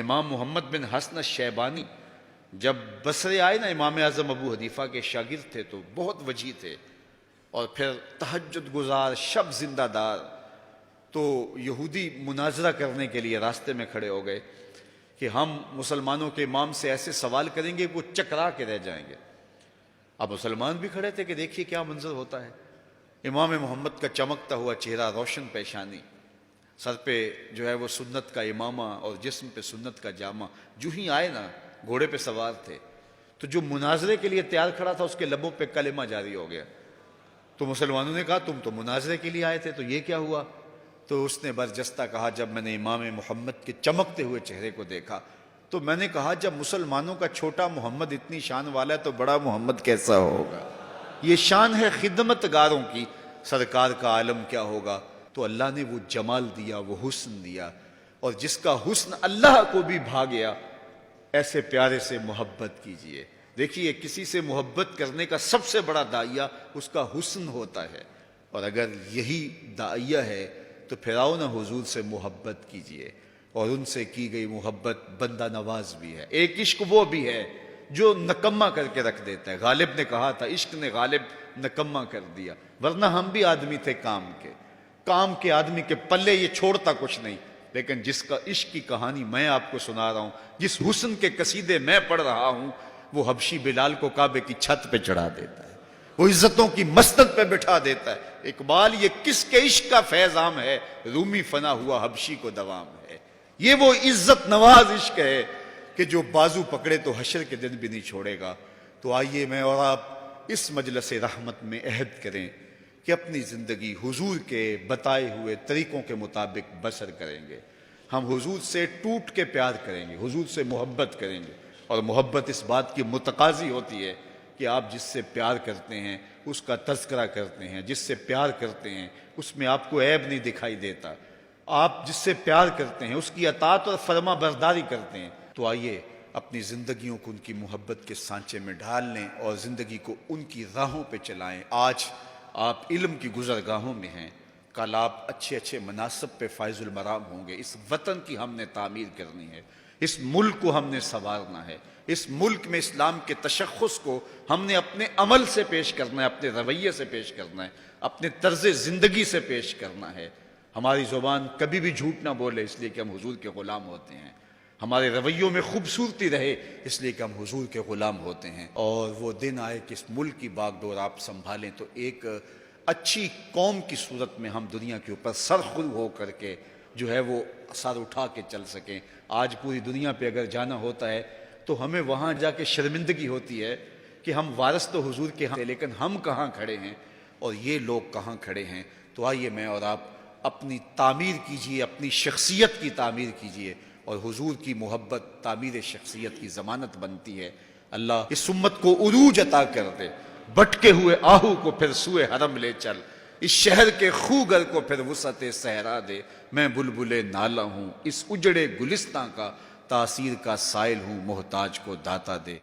امام محمد بن حسن الشیبانی جب بصرے آئے نا، امام اعظم ابو حنیفہ کے شاگرد تھے تو بہت وجیح تھے، اور پھر تہجد گزار، شب زندہ دار. تو یہودی مناظرہ کرنے کے لیے راستے میں کھڑے ہو گئے کہ ہم مسلمانوں کے امام سے ایسے سوال کریں گے وہ چکرا کے رہ جائیں گے. اب مسلمان بھی کھڑے تھے کہ دیکھیے کیا منظر ہوتا ہے. امام محمد کا چمکتا ہوا چہرہ، روشن پیشانی، سر پہ جو ہے وہ سنت کا امامہ اور جسم پہ سنت کا جامہ. جو ہی آئے نا، گھوڑے پہ سوار تھے، تو جو مناظرے کے لیے تیار کھڑا تھا اس کے لبوں پہ کلمہ جاری ہو گیا. تو مسلمانوں نے کہا تم تو مناظرے کے لیے آئے تھے، تو یہ کیا ہوا؟ تو اس نے برجستہ کہا جب میں نے امام محمد کے چمکتے ہوئے چہرے کو دیکھا تو میں نے کہا جب مسلمانوں کا چھوٹا محمد اتنی شان والا ہے تو بڑا محمد کیسا ہوگا؟ یہ شان ہے خدمت گاروں کی، سرکار کا عالم کیا ہوگا؟ تو اللہ نے وہ جمال دیا، وہ حسن دیا، اور جس کا حسن اللہ کو بھی بھا گیا، ایسے پیارے سے محبت کیجئے. دیکھیے کسی سے محبت کرنے کا سب سے بڑا داعیہ اس کا حسن ہوتا ہے، اور اگر یہی داعیہ ہے تو پھر آؤ نا حضور سے محبت کیجئے. اور ان سے کی گئی محبت بندہ نواز بھی ہے. ایک عشق وہ بھی ہے جو نکمہ کر کے رکھ دیتا ہے. غالب نے کہا تھا عشق نے غالب نکمہ کر دیا، ورنہ ہم بھی آدمی تھے کام کے آدمی کے پلے یہ چھوڑتا کچھ نہیں. لیکن جس کا عشق کی کہانی میں آپ کو سنا رہا ہوں، جس حسن کے قصیدے میں پڑھ رہا ہوں، وہ حبشی بلال کو کعبے کی چھت پہ چڑھا دیتا ہے، وہ عزتوں کی مسند پہ بٹھا دیتا ہے. اقبال یہ کس کے عشق کا فیض عام ہے، رومی فنا ہوا حبشی کو دوام ہے. یہ وہ عزت نواز عشق ہے کہ جو بازو پکڑے تو حشر کے دن بھی نہیں چھوڑے گا. تو آئیے میں اور آپ اس مجلس رحمت میں عہد کریں کہ اپنی زندگی حضور کے بتائے ہوئے طریقوں کے مطابق بسر کریں گے. ہم حضور سے ٹوٹ کے پیار کریں گے، حضور سے محبت کریں گے. اور محبت اس بات کی متقاضی ہوتی ہے کہ آپ جس سے پیار کرتے ہیں اس کا تذکرہ کرتے ہیں، جس سے پیار کرتے ہیں اس میں آپ کو عیب نہیں دکھائی دیتا، آپ جس سے پیار کرتے ہیں اس کی اطاعت اور فرما برداری کرتے ہیں. تو آئیے اپنی زندگیوں کو ان کی محبت کے سانچے میں ڈھال لیں اور زندگی کو ان کی راہوں پہ چلائیں. آج آپ علم کی گزرگاہوں میں ہیں، کل آپ اچھے مناصب پہ فائز المرام ہوں گے. اس وطن کی ہم نے تعمیر کرنی ہے، اس ملک کو ہم نے سنوارنا ہے، اس ملک میں اسلام کے تشخص کو ہم نے اپنے عمل سے پیش کرنا ہے، اپنے رویے سے پیش کرنا ہے، اپنے طرز زندگی سے پیش کرنا ہے. ہماری زبان کبھی بھی جھوٹ نہ بولے اس لیے کہ ہم حضور کے غلام ہوتے ہیں. ہمارے رویوں میں خوبصورتی رہے اس لیے کہ ہم حضور کے غلام ہوتے ہیں. اور وہ دن آئے کہ اس ملک کی باغ ڈور آپ سنبھالیں تو ایک اچھی قوم کی صورت میں ہم دنیا کے اوپر سرخرو ہو کر کے جو ہے وہ سر اٹھا کے چل سکیں. آج پوری دنیا پہ اگر جانا ہوتا ہے تو ہمیں وہاں جا کے شرمندگی ہوتی ہے کہ ہم وارث تو حضور کے ہیں لیکن ہم کہاں کھڑے ہیں اور یہ لوگ کہاں کھڑے ہیں. تو آئیے میں اور آپ اپنی تعمیر کیجئے، اپنی شخصیت کی تعمیر کیجئے، اور حضور کی محبت تعمیر شخصیت کی ضمانت بنتی ہے. اللہ اس امت کو عروج عطا کر دے. بٹکے ہوئے آہو کو پھر سوئے حرم لے چل، اس شہر کے خوگر کو پھر وسعت صحرا دے. میں بلبل نالہ ہوں اس اجڑے گلستاں کا، تاثیر کا سائل ہوں محتاج کو داتا دے.